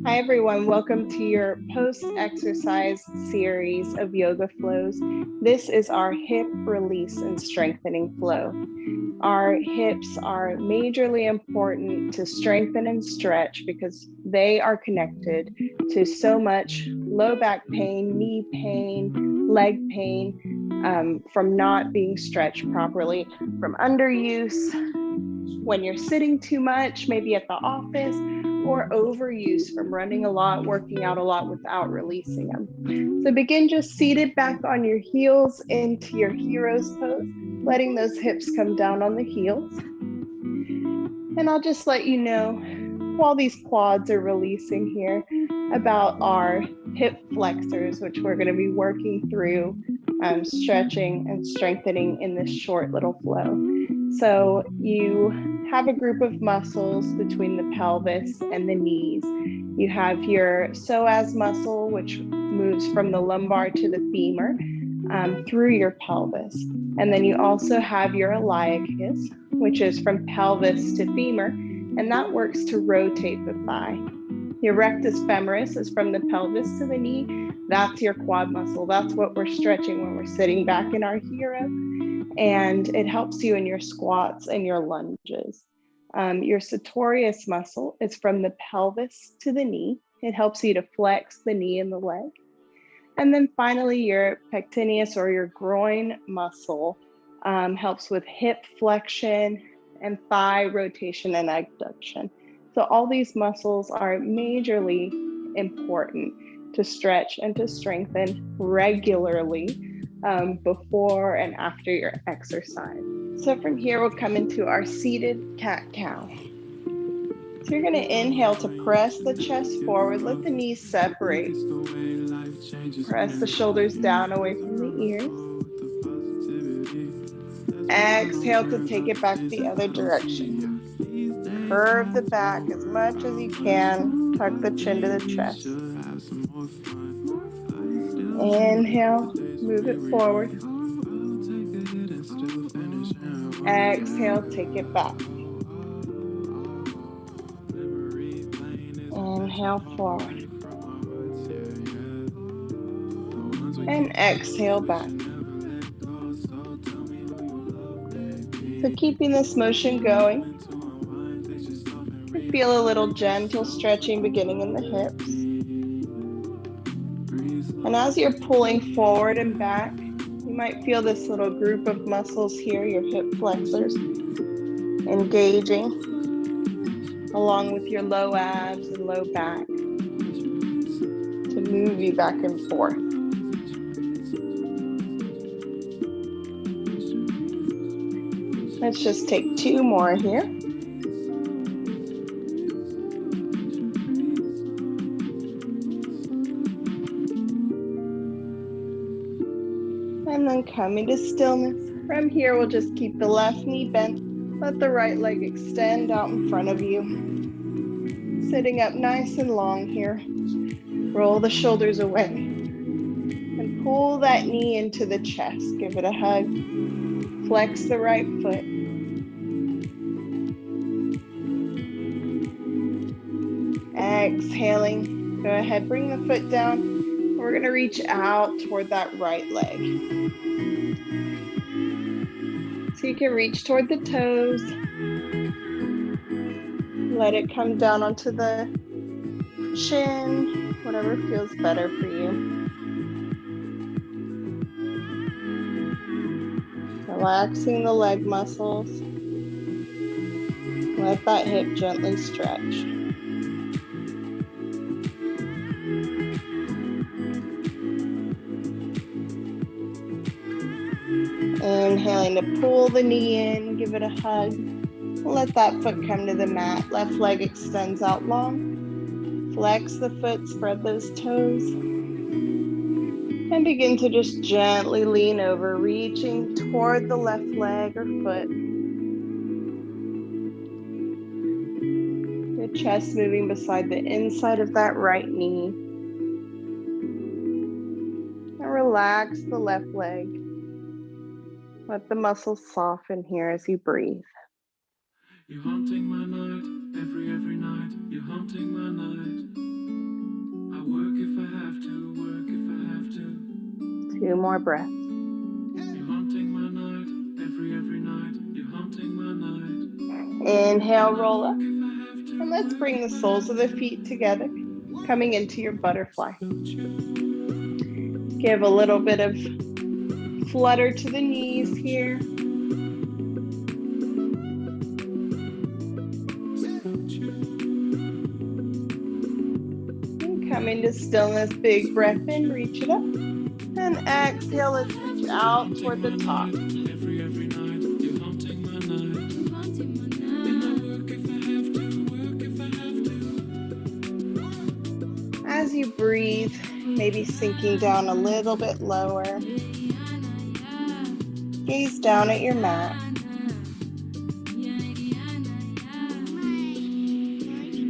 Hi, everyone. Welcome to your post-exercise series of yoga flows. This is our hip release and strengthening flow. Our hips are majorly important to strengthen and stretch because they are connected to so much low back pain, knee pain, leg pain, from not being stretched properly, from underuse, when you're sitting too much, maybe at the office, or overuse from running a lot, working out a lot without releasing them. So begin just seated back on your heels into your hero's pose, letting those hips come down on the heels. And I'll just let you know, while these quads are releasing here, about our hip flexors, which we're going to be working through, stretching and strengthening in this short little flow. So you have a group of muscles between the pelvis and the knees. You have your psoas muscle, which moves from the lumbar to the femur through your pelvis. And then you also have your iliacus, which is from pelvis to femur, and that works to rotate the thigh. Your rectus femoris is from the pelvis to the knee. That's your quad muscle. That's what we're stretching when we're sitting back in our hero. And it helps you in your squats and your lunges. Your sartorius muscle is from the pelvis to the knee. It helps you to flex the knee and the leg. And then finally, your pectineus or your groin muscle helps with hip flexion and thigh rotation and abduction. So all these muscles are majorly important to stretch and to strengthen regularly before and after your exercise. So from here, we'll come into our seated cat-cow. So you're going to inhale to press the chest forward, let the knees separate. Press the shoulders down away from the ears. Exhale to take it back the other direction. Curve the back as much as you can. Tuck the chin to the chest. Inhale, move it forward. Exhale, take it back. Inhale forward. And exhale back. So keeping this motion going. Feel a little gentle stretching beginning in the hips. And as you're pulling forward and back, you might feel this little group of muscles here, your hip flexors, engaging along with your low abs and low back to move you back and forth. Let's just take two more here. And then coming to stillness. From here, we'll just keep the left knee bent. Let the right leg extend out in front of you. Sitting up nice and long here. Roll the shoulders away. And pull that knee into the chest. Give it a hug. Flex the right foot. Exhaling. Go ahead, bring the foot down. We're going to reach out toward that right leg. So you can reach toward the toes. Let it come down onto the chin, whatever feels better for you. Relaxing the leg muscles. Let that hip gently stretch. Inhaling to pull the knee in, give it a hug. Let that foot come to the mat. Left leg extends out long. Flex the foot, spread those toes. And begin to just gently lean over, reaching toward the left leg or foot. Your chest moving beside the inside of that right knee. And relax the left leg. Let the muscles soften here as you breathe. You're haunting my night, every night. You're haunting my night. 2 more breaths. Inhale, roll up. And let's bring the soles of the feet together, coming into your butterfly. Give a little bit of flutter to the knees here. And come into stillness, big breath in, reach it up. And exhale, let's reach out toward the top. As you breathe, maybe sinking down a little bit lower. Gaze down at your mat.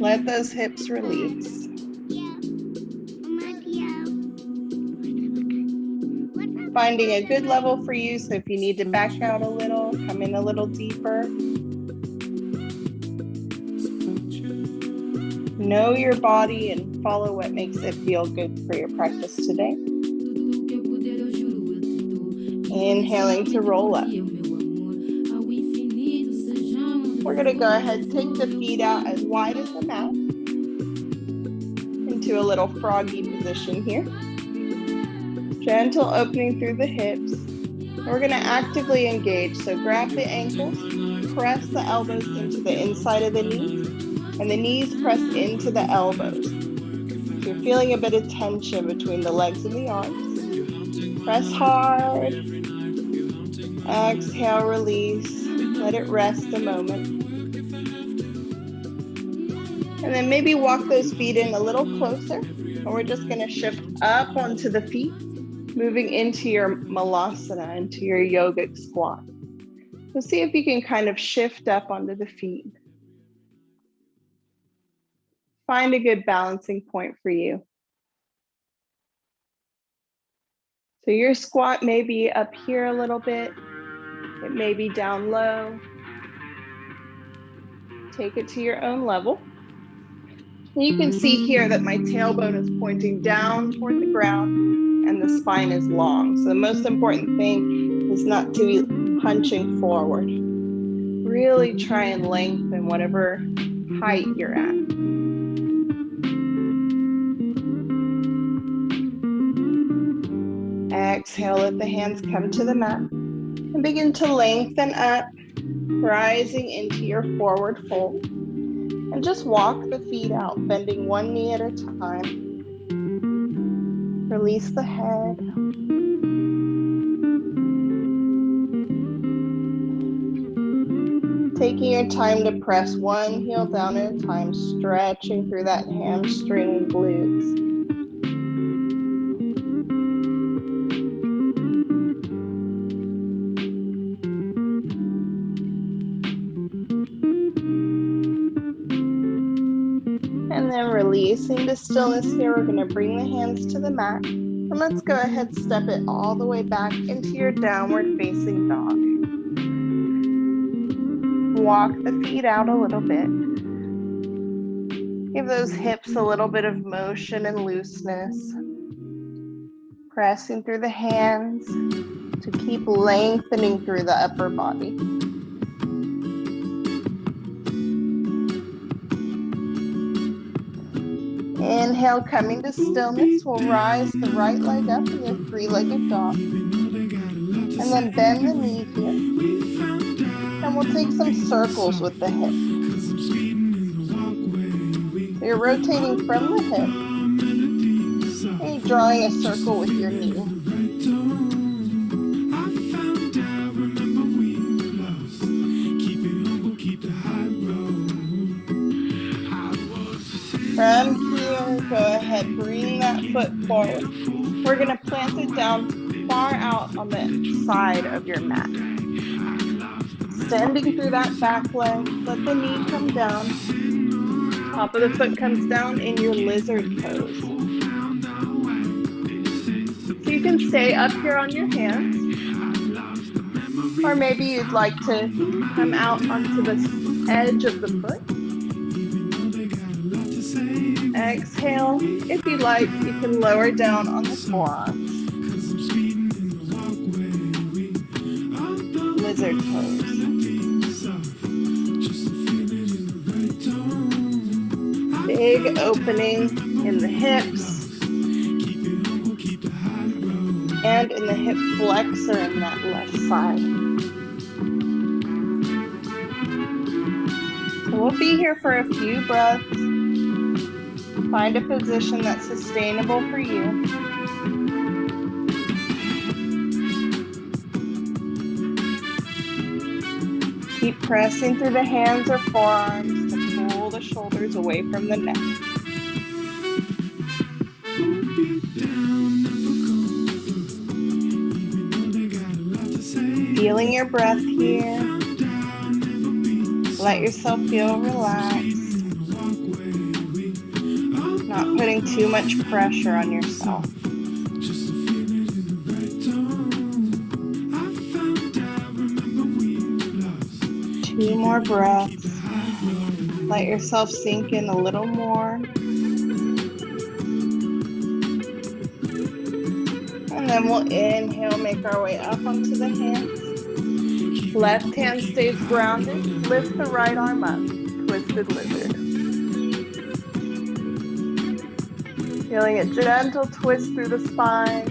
Let those hips release. Finding a good level for you, so if you need to back out a little, come in a little deeper. Know your body and follow what makes it feel good for your practice today. Inhaling to roll up. We're going to go ahead and take the feet out as wide as the mat into a little froggy position here. Gentle opening through the hips. We're going to actively engage. So grab the ankles, press the elbows into the inside of the knees, and the knees press into the elbows. So you're feeling a bit of tension between the legs and the arms. Press hard. Exhale, release. Let it rest a moment. And then maybe walk those feet in a little closer. And we're just going to shift up onto the feet, moving into your malasana, into your yogic squat. So see if you can kind of shift up onto the feet. Find a good balancing point for you. So your squat may be up here a little bit. It may be down low. Take it to your own level. And you can see here that my tailbone is pointing down toward the ground and the spine is long. So the most important thing is not to be punching forward. Really try and lengthen whatever height you're at. Exhale, let the hands come to the mat and begin to lengthen up, rising into your forward fold. And just walk the feet out, bending one knee at a time. Release the head. Taking your time to press one heel down at a time, stretching through that hamstring and glutes. And then releasing to stillness here, we're going to bring the hands to the mat. And let's go ahead and step it all the way back into your downward facing dog. Walk the feet out a little bit. Give those hips a little bit of motion and looseness. Pressing through the hands to keep lengthening through the upper body. Inhale, coming to stillness, we'll rise the right leg up in your three-legged dog. And then bend the knee here. And we'll take some circles with the hip. So you're rotating from the hip. And you're drawing a circle with your knee. From here, go ahead, bring that foot forward. We're going to plant it down far out on the side of your mat. Extending through that back leg, let the knee come down. Top of the foot comes down in your lizard pose. So you can stay up here on your hands. Or maybe you'd like to come out onto the edge of the foot. Exhale. If you like, you can lower down on the forearms. lizard pose. Big opening in the hips and in the hip flexor in that left side. So we'll be here for a few breaths. Find a position that's sustainable for you. Keep pressing through the hands or forearms to pull the shoulders away from the neck. Feeling your breath here. Let yourself feel relaxed. Not putting too much pressure on yourself. 2 more breaths. Let yourself sink in a little more. And then we'll inhale, make our way up onto the hands. Left hand stays grounded. Lift the right arm up. Twisted lizard. Feeling a gentle twist through the spine.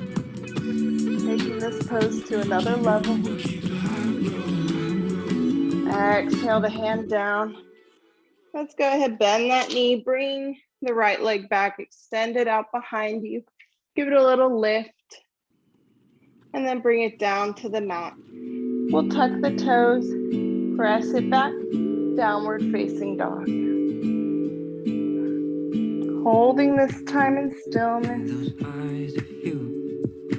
Taking this pose to another level. Exhale the hand down. Let's go ahead, bend that knee. Bring the right leg back, extend it out behind you. Give it a little lift. And then bring it down to the mat. We'll tuck the toes, press it back, downward facing dog. Holding this time in stillness.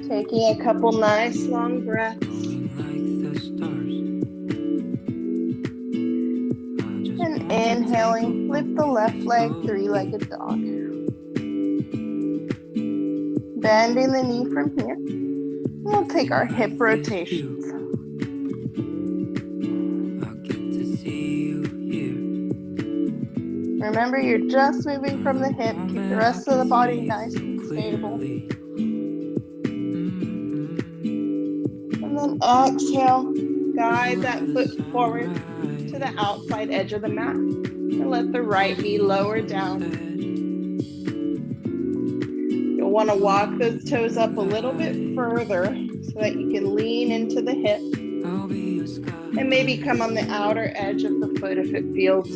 Taking a couple nice long breaths. And inhaling, lift the left leg, 3-legged dog. Bending the knee from here. We'll take our hip rotations. Remember, you're just moving from the hip. Keep the rest of the body nice and stable. And then exhale, guide that foot forward to the outside edge of the mat. And let the right knee lower down. You'll want to walk those toes up a little bit further so that you can lean into the hip. And maybe come on the outer edge of the foot if it feels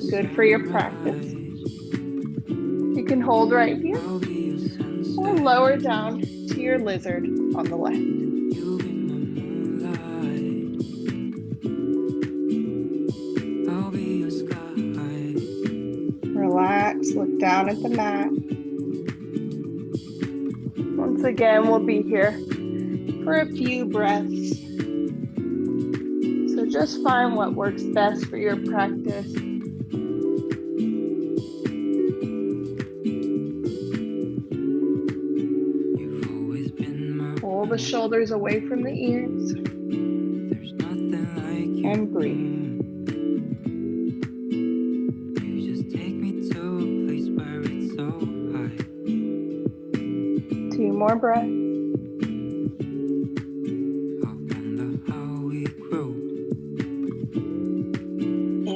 good for your practice. You can hold right here or lower down to your lizard on the left. Relax, look down at the mat. Once again, we'll be here for a few breaths. So just find what works best for your practice. Pull the shoulders away from the ears. And breathe. Two more breaths.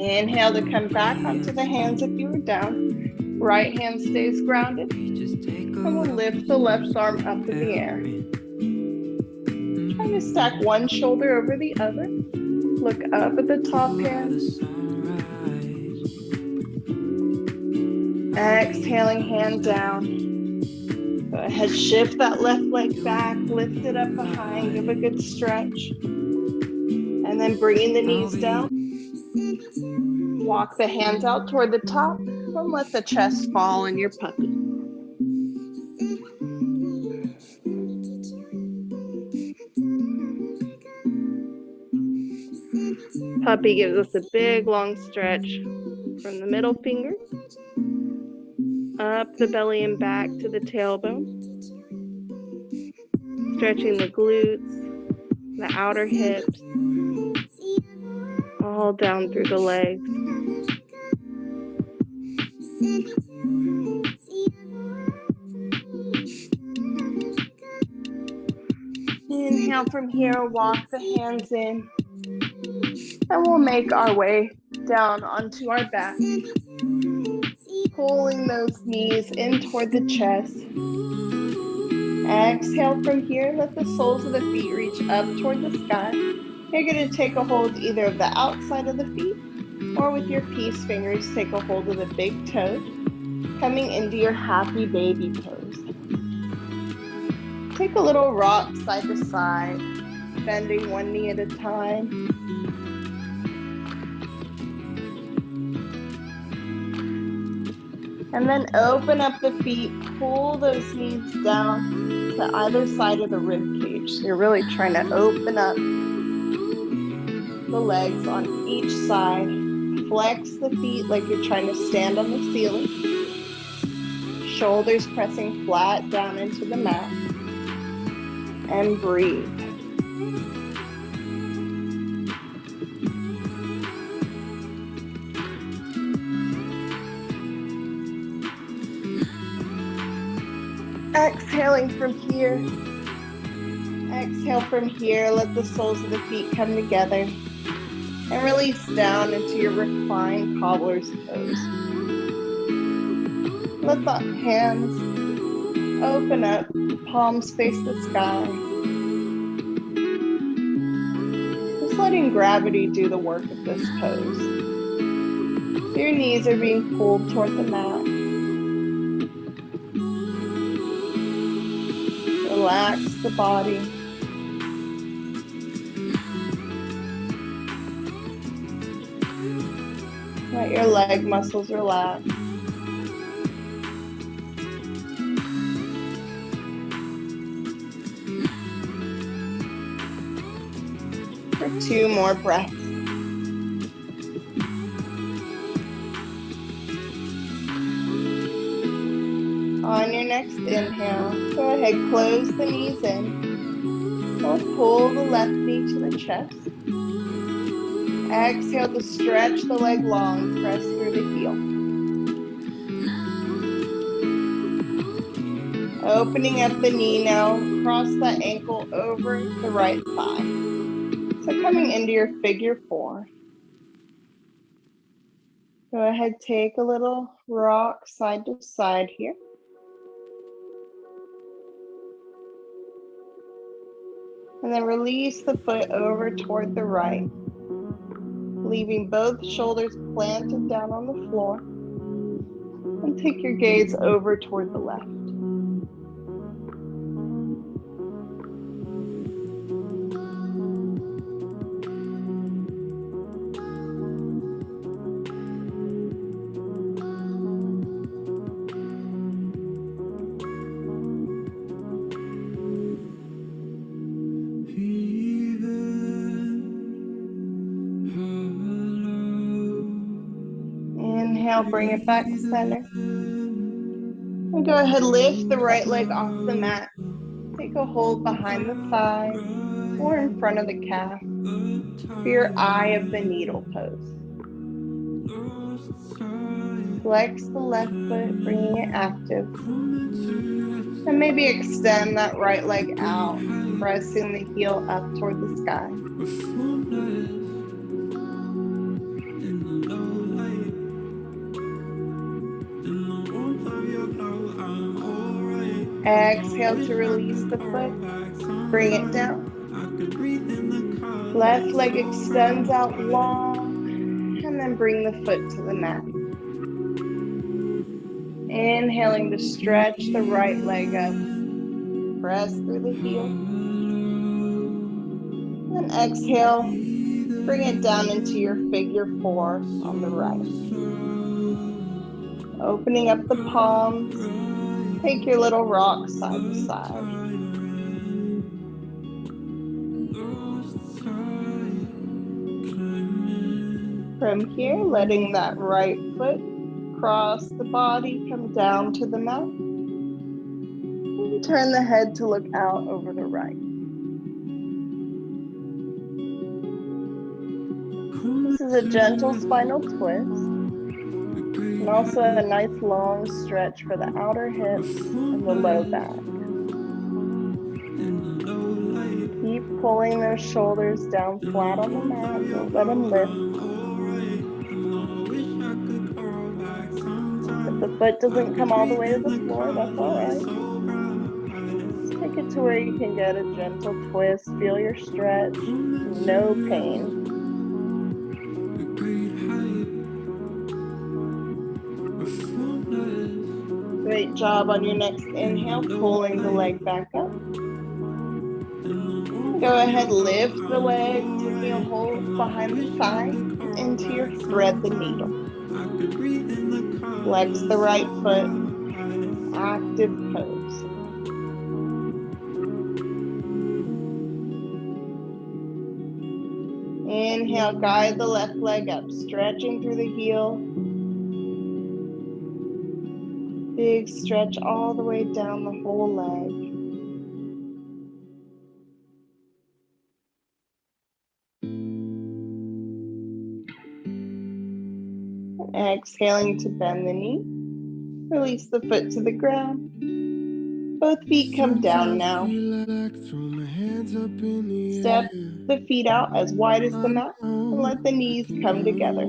Inhale to come back onto the hands if you were down. Right hand stays grounded. And we'll lift the left arm up in the air. Try to stack one shoulder over the other. Look up at the top hand. Exhaling, hand down. Go ahead, shift that left leg back, lift it up behind, give a good stretch. And then bringing the knees down. Walk the hands out toward the top and let the chest fall in your puppy. Puppy gives us a big long stretch from the middle finger up the belly and back to the tailbone. Stretching the glutes, the outer hips, all down through the legs. Inhale from here, walk the hands in. And we'll make our way down onto our back, pulling those knees in toward the chest. Exhale from here, let the soles of the feet reach up toward the sky. You're going to take a hold either of the outside of the feet, or with your peace fingers, take a hold of the big toes, coming into your happy baby pose. Take a little rock side to side, bending one knee at a time. And then open up the feet, pull those knees down to either side of the rib cage. So you're really trying to open up the legs on each side. Flex the feet like you're trying to stand on the ceiling. Shoulders pressing flat down into the mat. And breathe. Exhaling from here. Exhale from here. Let the soles of the feet come together. And release down into your reclined cobbler's pose. Let the hands open up. Palms face the sky. Just letting gravity do the work of this pose. Your knees are being pulled toward the mat. Relax the body. Let your leg muscles relax. For 2 more breaths. On your next inhale, go ahead, close the knees in. We'll pull the left knee to the chest. Exhale to stretch the leg long, press through the heel. Opening up the knee now, cross the ankle over the right thigh. So coming into your figure 4. Go ahead, take a little rock side to side here. And then release the foot over toward the right, leaving both shoulders planted down on the floor. And take your gaze over toward the left. Inhale, bring it back to center. And go ahead, lift the right leg off the mat. Take a hold behind the thigh or in front of the calf for your eye of the needle pose. Flex the left foot, bringing it active. And maybe extend that right leg out, pressing the heel up toward the sky. Exhale to release the foot. Bring it down. Left leg extends out long, and then bring the foot to the mat. Inhaling to stretch the right leg up. Press through the heel. And exhale, bring it down into your figure 4 on the right. Opening up the palms. Take your little rock side to side. From here, letting that right foot cross the body, come down to the mat. And turn the head to look out over the right. This is a gentle spinal twist. And also a nice long stretch for the outer hips and the low back. Keep pulling those shoulders down flat on the mat. Don't let them lift. If the foot doesn't come all the way to the floor, that's all right. Just take it to where you can get a gentle twist. Feel your stretch. No pain. Great job on your next inhale, pulling the leg back up. Go ahead, lift the leg, taking a hold behind the thigh into your thread the needle. Flex the right foot, active pose. Inhale, guide the left leg up, stretching through the heel. Big stretch all the way down the whole leg. Exhaling to bend the knee. Release the foot to the ground. Both feet come down now. Step the feet out as wide as the mat and let the knees come together.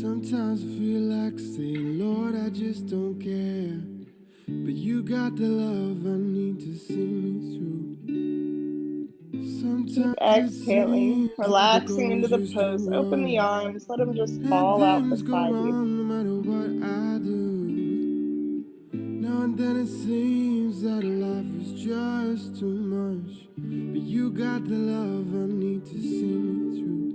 Sometimes I feel like saying, Lord, I just don't care. But you got the love I need to see me through. Keep exhaling, relaxing into the pose. Open the arms, let them just fall out beside you. No matter what I do. Now and then it seems that life is just too much. But you got the love I need to see me through.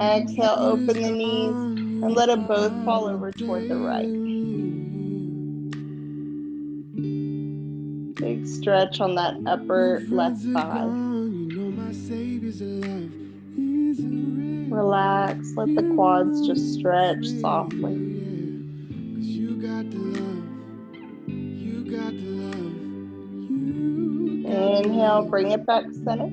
Exhale, open the knees and let them both fall over toward the right. Big stretch on that upper left thigh. Relax, let the quads just stretch softly. Inhale, bring it back center.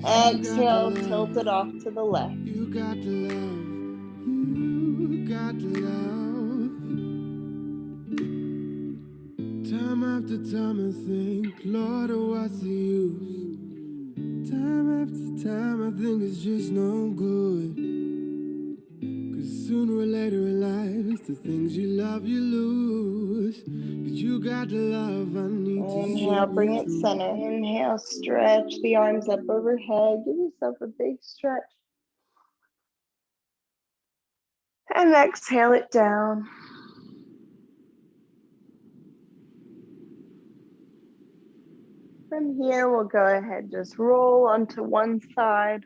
And exhale, tilt it off to the left. You got the love. You got the love. Time after time I think, Lord, what's the use? Time after time I think it's just no good. Cause sooner or later in life, it's the things you love you lose. Cause you got the love I need to see. Inhale, bring it center. Inhale, stretch the arms up overhead. Give yourself a big stretch. And exhale it down. From here, we'll go ahead, just roll onto one side.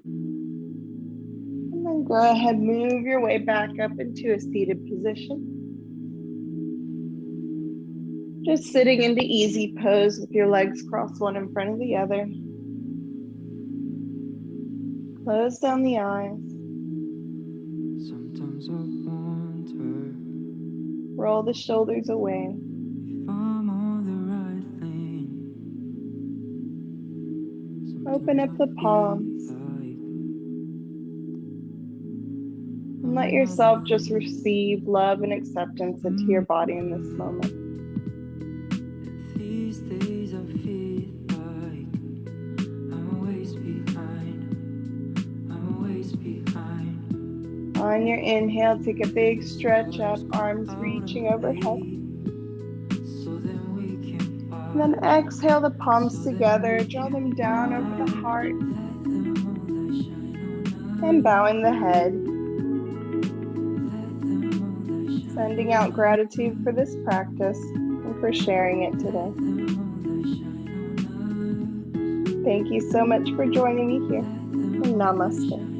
And then go ahead, move your way back up into a seated position. Just sitting into easy pose with your legs crossed one in front of the other. Close down the eyes. Sometimes I wonder Roll the shoulders away. if I'm on the right thing. Open up the palms. And let yourself just receive love and acceptance into your body in this moment. These days I feel like I'm always behind. I'm always behind. On your inhale, take a big stretch up, arms reaching overhead. So then we can And then exhale the palms together, draw them down over the heart. And bowing the head. Sending out gratitude for this practice and for sharing it today. Thank you so much for joining me here. And namaste.